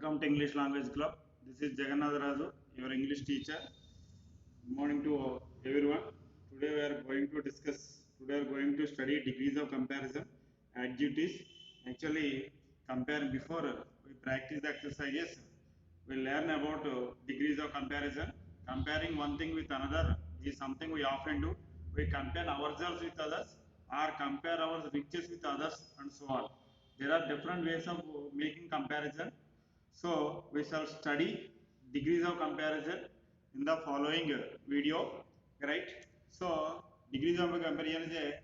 Welcome to English Language Club. This is Jagannath Raju, your English teacher. Good morning to everyone. Today we are going to discuss, today we are going to study degrees of comparison, adjectives. Actually, compare before we practice the exercises, we learn about degrees of comparison. Comparing one thing with another is something we often do. We compare ourselves with others or compare our riches with others and so on. There are different ways of making comparison. So we shall study degrees of comparison in the following video, right? So degrees of comparison is a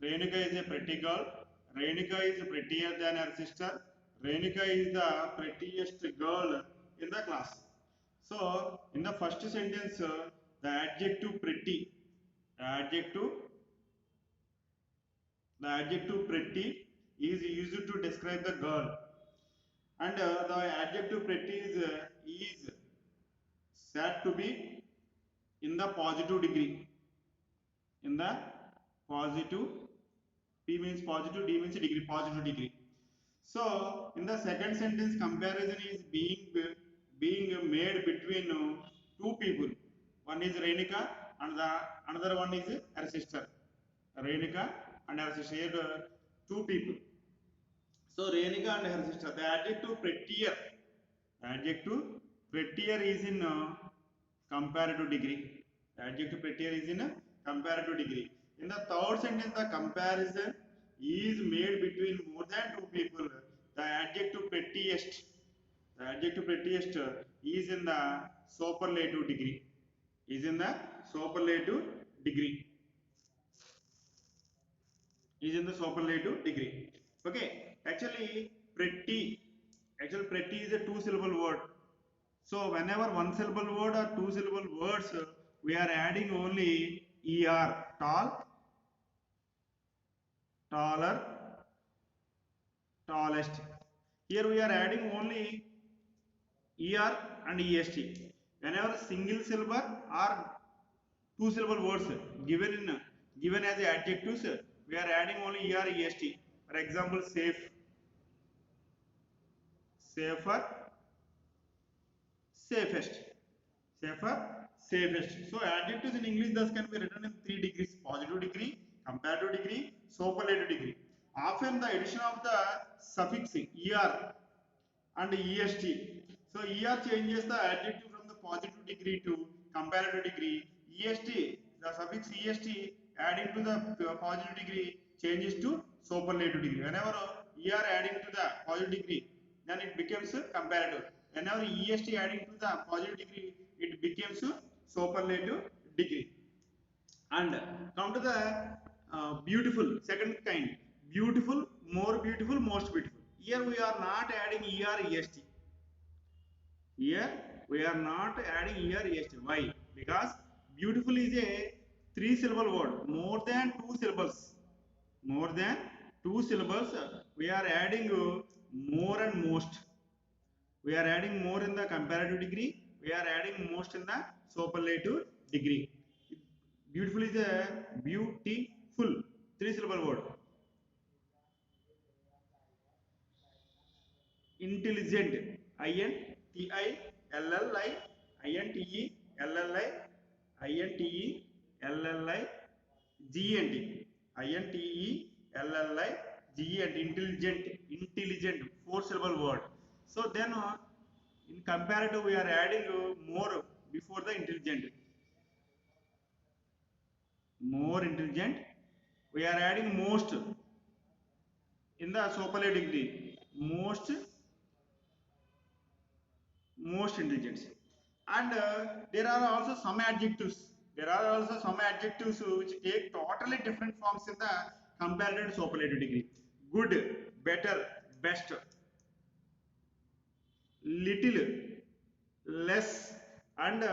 Renuka is a pretty girl. Renuka is prettier than her sister. Renuka is the prettiest girl in the class. So in the first sentence, the adjective pretty, the adjective the adjective pretty is used to describe the girl, and the adjective pretty is said to be in the positive degree. In the positive, P means positive, D means degree, positive degree. So in the second sentence, comparison is being made between two people. One is Renika and the another one is her sister. Renika and her sister. Here, two people. So Renika and her sister. The adjective prettier is in comparative degree. The adjective prettier is in comparative degree. In the third sentence, the comparison is made between more than two people. The adjective prettiest is in the superlative degree. Is in the superlative degree. Is in the superlative degree. Okay, pretty is a two syllable word. So whenever one syllable word or two syllable words, we are adding only er, tall, taller, tallest. Here we are adding only er and est. Whenever single syllable or two syllable words given as adjectives, we are adding only er, est. For example, safe, safer, safest, safer, safest. So adjectives in English thus can be written in three degrees: positive degree, comparative degree, superlative degree. Often the addition of the suffix er and est. So er changes the adjective from the positive degree to comparative degree. Est, the suffix est adding to the positive degree changes to superlative degree. Whenever er adding to the positive degree, then it becomes comparative. Whenever est adding to the positive degree, it becomes superlative degree. And come to the beautiful, second kind: beautiful, more beautiful, most beautiful. Here we are not adding er, est. Here we are not adding er, est. Why? Because beautiful is a three syllable word. More than two syllables, more than two syllables, we are adding more and most. We are adding more in the comparative degree, we are adding most in the superlative degree. Beautiful is a beautiful, three syllable word. Intelligent, INTILLI, INTELLI, INTELLI, GENT, INTELLI, GENT, intelligent, intelligent, four syllable word. So then in comparative we are adding more before the intelligent. More intelligent, we are adding most in the superlative degree. Most intelligent. And there are also some adjectives. There are also some adjectives which take totally different forms in the comparative and superlative degree. Good, better, best, little, less, and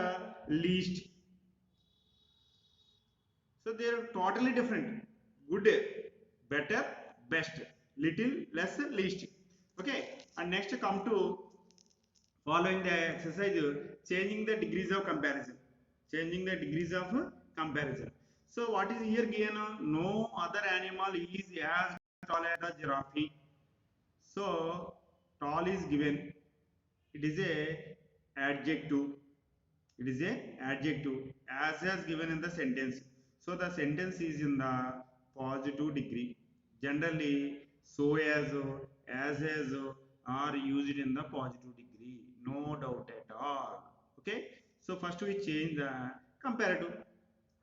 least. So they are totally different. Good, better, best, little, less, least. Okay, and next come to following the exercise, changing the degrees of comparison. Changing the degrees of comparison. So what is here given? No other animal is as tall as the giraffe. So tall is given. It is a adjective. It is a adjective as given in the sentence. So the sentence is in the positive degree. Generally, so as are used in the positive degree. No doubt at all. Okay. So first we change the comparative.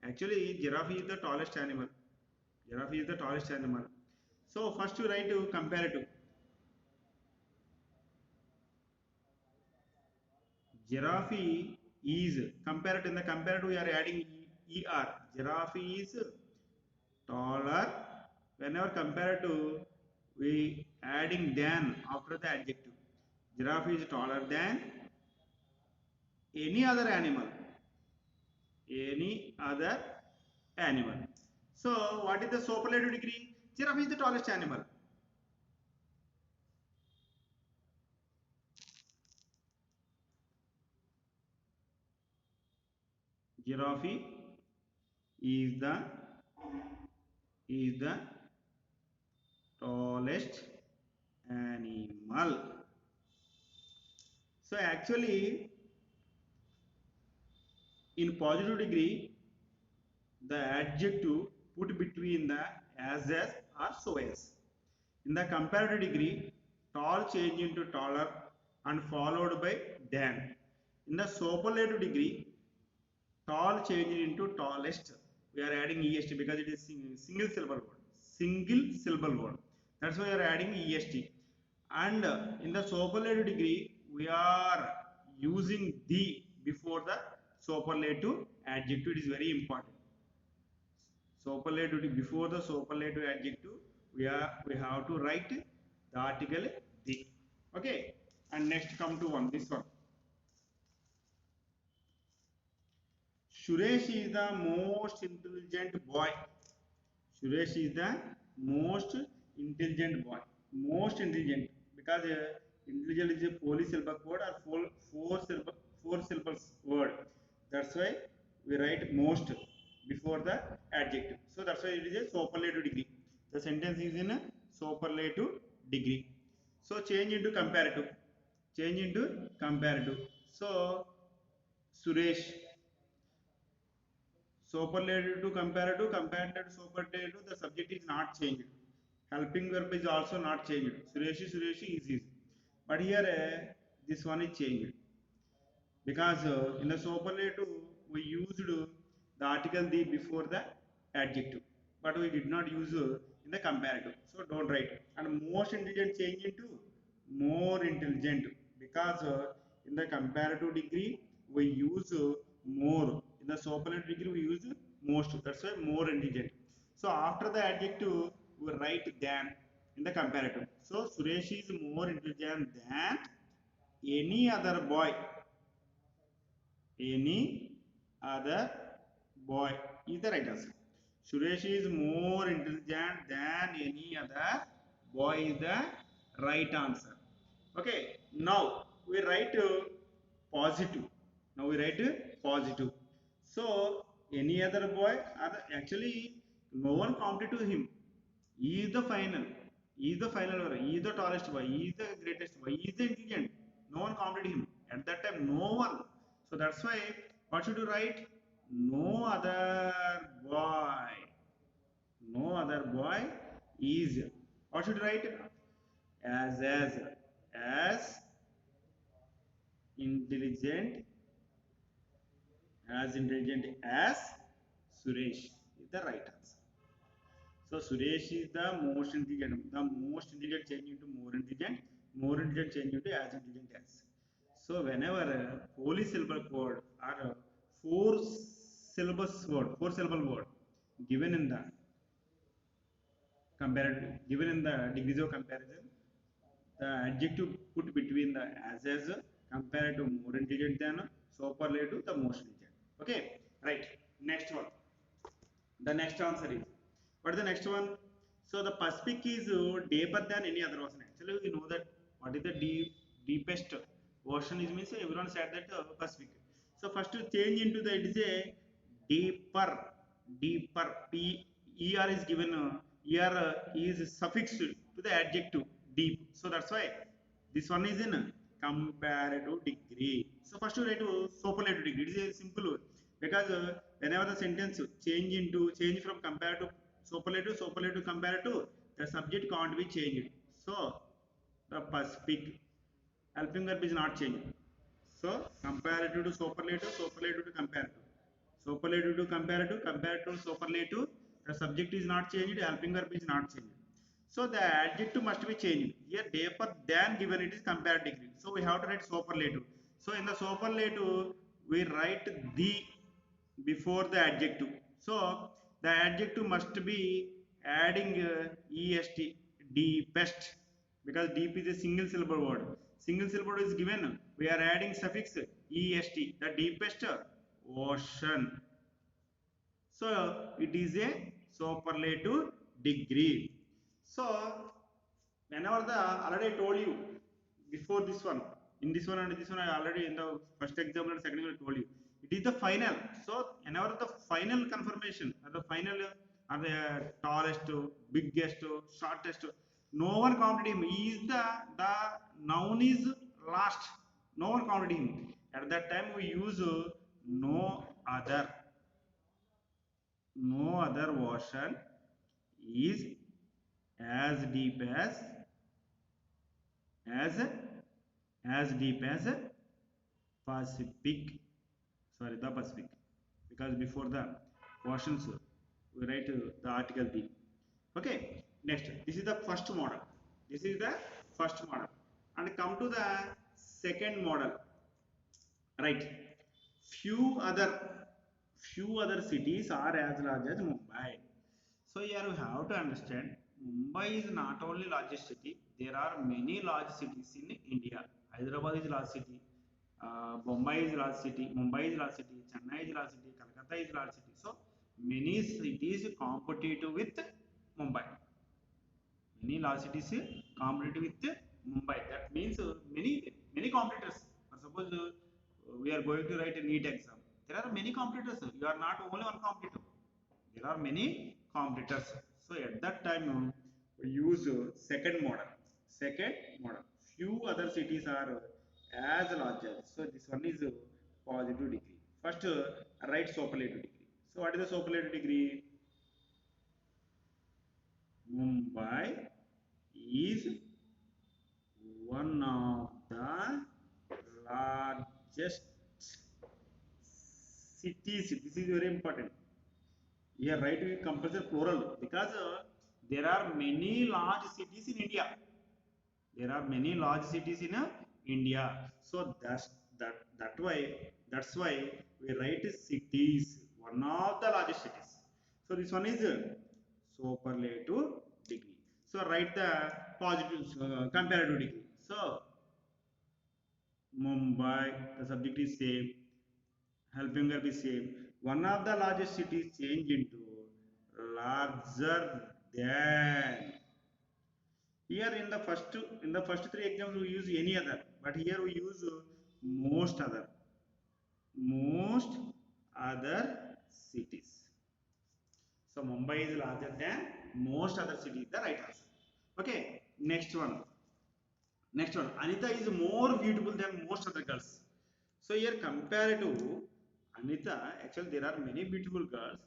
Actually, giraffe is the tallest animal. Giraffe is the tallest animal. So first you write comparative. Giraffe is compared in the comparative we are adding er. Giraffe is taller. Whenever compared to we adding than after the adjective. Giraffe is taller than any other animal. Any other animal. So what is the superlative degree? Giraffe is the tallest animal. Giraffe is the tallest animal. So actually in positive degree the adjective put between the as or so as. In the comparative degree tall change into taller and followed by than. In the superlative degree tall change into tallest. We are adding est because it is single syllable word. Single syllable word. That's why we are adding est. And in the superlative degree, we are using the before the superlative adjective. It is very important. Superlative before the superlative adjective, we have to write the article the. Okay. And next come to this one. Suresh is the most intelligent boy. Suresh is the most intelligent boy. Most intelligent because intelligent is a polysyllable word or four syllables word. That's why we write most before the adjective. So that's why it is a superlative degree. The sentence is in a superlative degree. So change into comparative. Change into comparative. So Suresh superlative to comparative, comparative to superlative, the subject is not changed. Helping verb is also not changed. Sureshi is easy. But here this one is changed. Because in the superlative we used the article the before the adjective. But we did not use in the comparative. So don't write. And most intelligent change into more intelligent. Because in the comparative degree we use more. In the superlative degree we use most. That's why more intelligent. So after the adjective we write than in the comparative. So Suresh is more intelligent than any other boy. Any other boy is the right answer. Suresh is more intelligent than any other boy is the right answer. Okay, now we write positive. Now we write positive. So any other boy, actually no one competed to him. He is the final. He is the final. He is the tallest boy. He is the greatest boy. He is the intelligent. No one competed him. At that time, no one. So that's why, what should you write? No other boy. No other boy is. What should you write? As intelligent as Suresh is the right answer. So Suresh is the most intelligent. The most intelligent change into more intelligent change into as intelligent as. So whenever a polysyllable word or a four syllable word given in the given in the degrees of comparison, the adjective put between the as compared to more intelligent than superlative the most intelligent. Okay, right. Next one. The next answer is what is the next one? So the Pacific is deeper than any other ocean. Actually, we know that what is the deepest ocean is means everyone said that Pacific. So first to change into the it is a deeper, deeper. Er is given. Er is suffixed to the adjective deep. So that's why This one is in comparative degree. So first you write superlative degree. It is simple because whenever the sentence change from comparative superlative comparative, the subject can't be changed. So the Pacific helping verb is not changed. So comparative to superlative, superlative to comparative. Superlative to comparative, comparative to superlative. The subject is not changed, helping verb is not changed. So the adjective must be changed. Here deeper than given it is comparative degree. So we have to write superlative. So in the superlative we write the before the adjective. So the adjective must be adding est, deepest, because deep is a single syllable word. Single syllable word is given. We are adding suffix est, the deepest ocean. So it is a superlative degree. So whenever the already I told you before this one, in this one and this one, I already in the first example and second example I told you it is the final. So whenever the final confirmation or the final or the tallest, biggest, shortest, no one counted him. He is the noun is last. No one counted him. At that time we use no other. No other ocean is as deep as as deep as Pacific. Sorry, the Pacific. Because before the oceans, we write the article the. Okay. Next, this is the first model. This is the first model, and come to the second model. Right. Few other few other cities are as large as Mumbai. So here we have to understand Mumbai is not only largest city. There are many large cities in India. Hyderabad is large city. Bombay is large city. Mumbai is large city. Chennai is large city. Calcutta is large city. So many cities competitive with Mumbai. Many large cities competitive with Mumbai. That means many competitors. For suppose we are going to write a NEET exam. There are many competitors. You are not only one competitor. There are many competitors. So at that time we use second model. Second model. Few other cities are as larger. So this one is positive degree. First write superlative degree. So what is the superlative degree? Mumbai is one of the largest cities. This is very important. Here, right, we compulsory plural because there are many large cities in India. There are many large cities in India. So that's why we write cities. One of the largest cities. So this one is superlative degree. So write the positive comparative degree. So Mumbai, the subject is same, helping verb is same. One of the largest cities change into larger than. Here in the first three examples we use any other, but here we use most other. Most other cities. So Mumbai is larger than most other cities. The right answer. Okay, next one. Next one, Anita is more beautiful than most other girls. So here compared to Anita, actually there are many beautiful girls.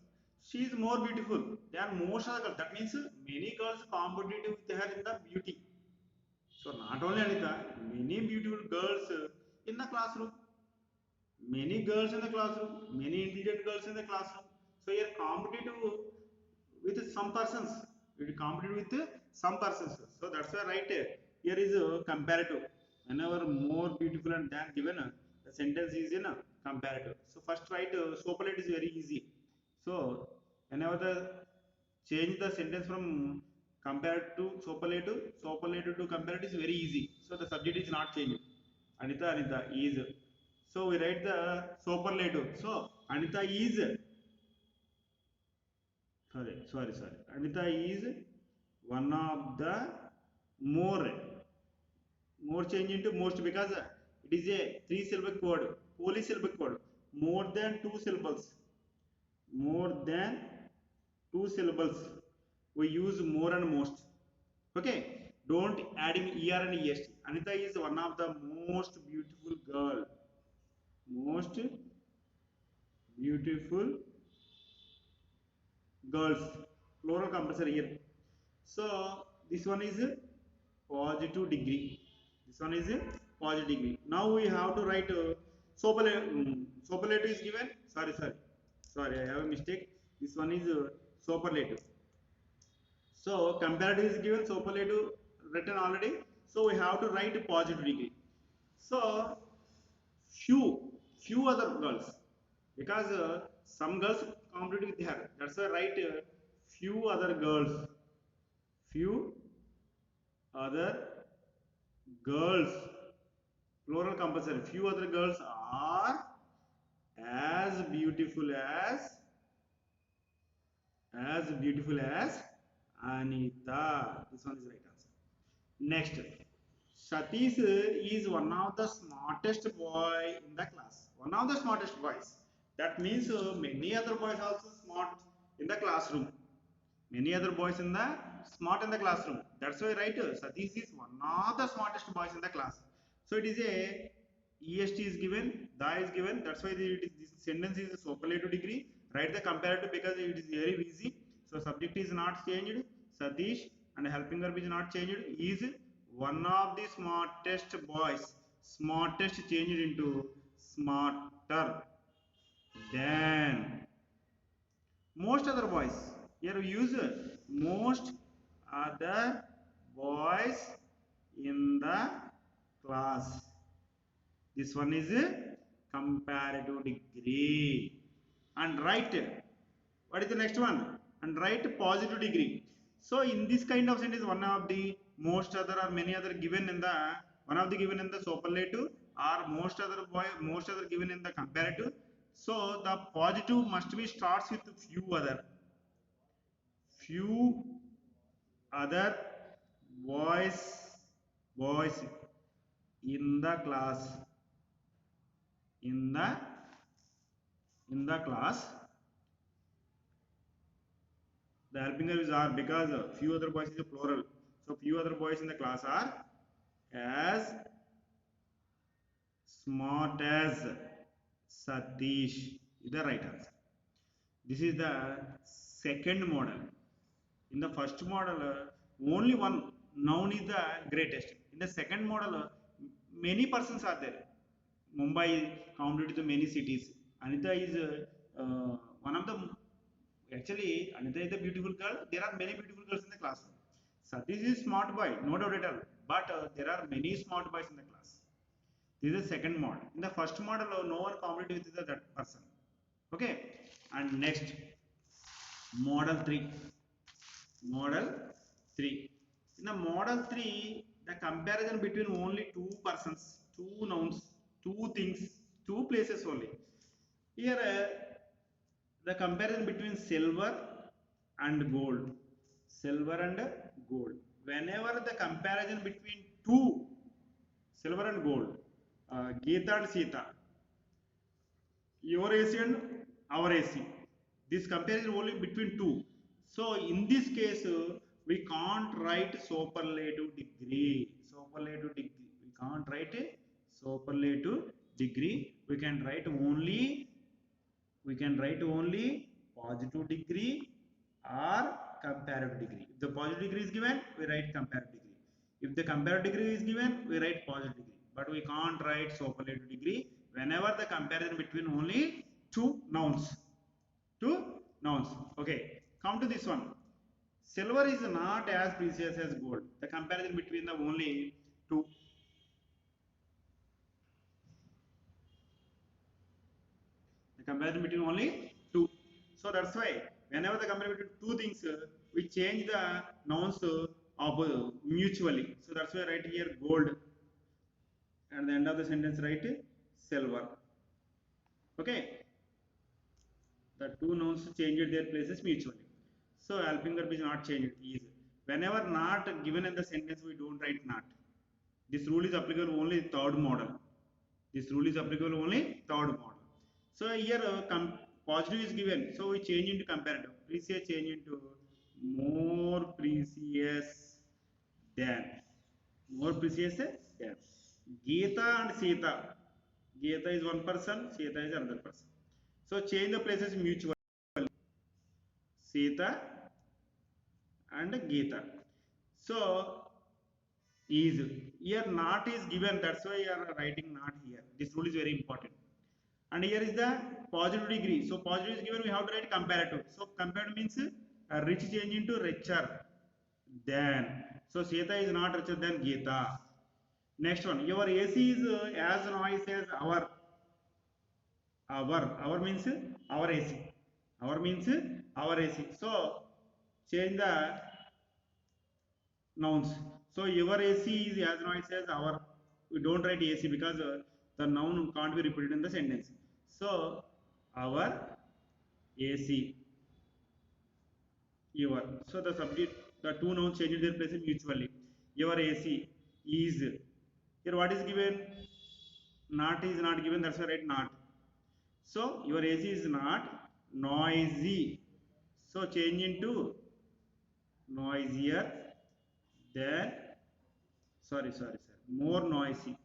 She is more beautiful than most other girls. That means many girls competitive with her in the beauty. So not only Anita, many beautiful girls in the classroom. Many girls in the classroom, many intelligent girls in the classroom. So here competitive with some persons. It competitive with some persons. So that's why right here is comparative. Whenever more beautiful and than given, the sentence is in comparative. So first write superlative is very easy. So whenever the change the sentence from compared to superlative to comparative is very easy. So the subject is not changing. Anita is. So we write the superlative. So Anita is sorry. Anita is one of the more more change into most because it is a three syllable word, polysyllabic word. More than two syllables. More than two syllables. We use more and most. Okay. Don't adding er and est. Anita is one of the most beautiful girl. Most beautiful girls. Plural compulsory here. So this one is positive degree. This one is positive degree. Now we have to write superlative is given. Sorry, I have a mistake. This one is superlative. So comparative is given, superlative written already. So we have to write positive degree. So few other girls, because some girls compete with her. That's why write few other girls. Few other girls. Plural compulsory. Few other girls are as beautiful as Anita. This one is right answer. Next, Satish is one of the smartest boy in the class. One of the smartest boys. That means many other boys also smart in the classroom. Many other boys in the smart in the classroom. That's why right. Satish is one of the smartest boys in the class. So it is a est is given, the is given. That's why this sentence is a superlative degree. Write the comparative because it is very easy. So subject is not changed. Satish and helping verb is not changed. Is one of the smartest boys. Smartest changed into smarter than most other boys. Here we use most other boys in the class. This one is comparative degree. And write, what is the next one? And write positive degree. So in this kind of sentence, one of the most other or many other given in the one of the given in the superlative or most other given in the comparative. So the positive must be starts with few other boys in the class in the class. The helping verbs are because few other boys is a plural. So few other boys in the class are as smart as Satish is the right answer. This is the second model. In the first model, only one noun is the greatest. In the second model, many persons are there. Mumbai counted to many cities. Anita is one of the actually Anita is a beautiful girl. There are many beautiful girls in the classroom. Satish is smart boy, no doubt at all. But there are many smart boys in the class. This is the second model. In the first model, no one competed with that person. Okay. And next, model 3. Model 3. In the model 3, the comparison between only two persons, two nouns, two things, two places only. Here, the comparison between silver and gold. Silver and gold. Whenever the comparison between two, silver and gold, Geeta and Sita, your AC and our AC. This comparison only between two. So in this case, we can't write superlative degree. Superlative degree. We can't write a superlative degree. We can write only positive degree or comparative degree. If the positive degree is given, we write comparative degree. If the comparative degree is given, we write positive degree. But we can't write superlative degree whenever the comparison between only two nouns. Two nouns. Okay, come to this one. Silver is not as precious as gold. The comparison between the only two. The comparison between only two. So that's why whenever the comparison between two things, we change the nouns of mutually. So that's why right here gold. At the end of the sentence write silver. Okay. The two nouns changed their places mutually. So helping verb is not changed. Is whenever not given in the sentence, we don't write not. This rule is applicable only third model. This rule is applicable only third model. So here positive is given. So we change into comparative. Precious change into more precious than. More precious, yes. Geeta and Sita. Geeta is one person, Sita is another person. So change the places mutually. Sita and Geeta. So is here not is given, that's why you are writing not here. This rule is very important. And here is the positive degree. So positive is given, we have to write comparative. So comparative means rich change into richer than. So Sita is not richer than Geeta. Next one, your AC is as noise as our means our AC. Our means our AC. So change the nouns. So your AC is as noise as our. We don't write AC because the noun can't be repeated in the sentence. So our AC, your. So the subject, the two nouns change their place mutually. Your AC is. Here what is given? Not is not given. That's why I write not. So your AC is not noisy. So change into noisier than, sorry, more noisy.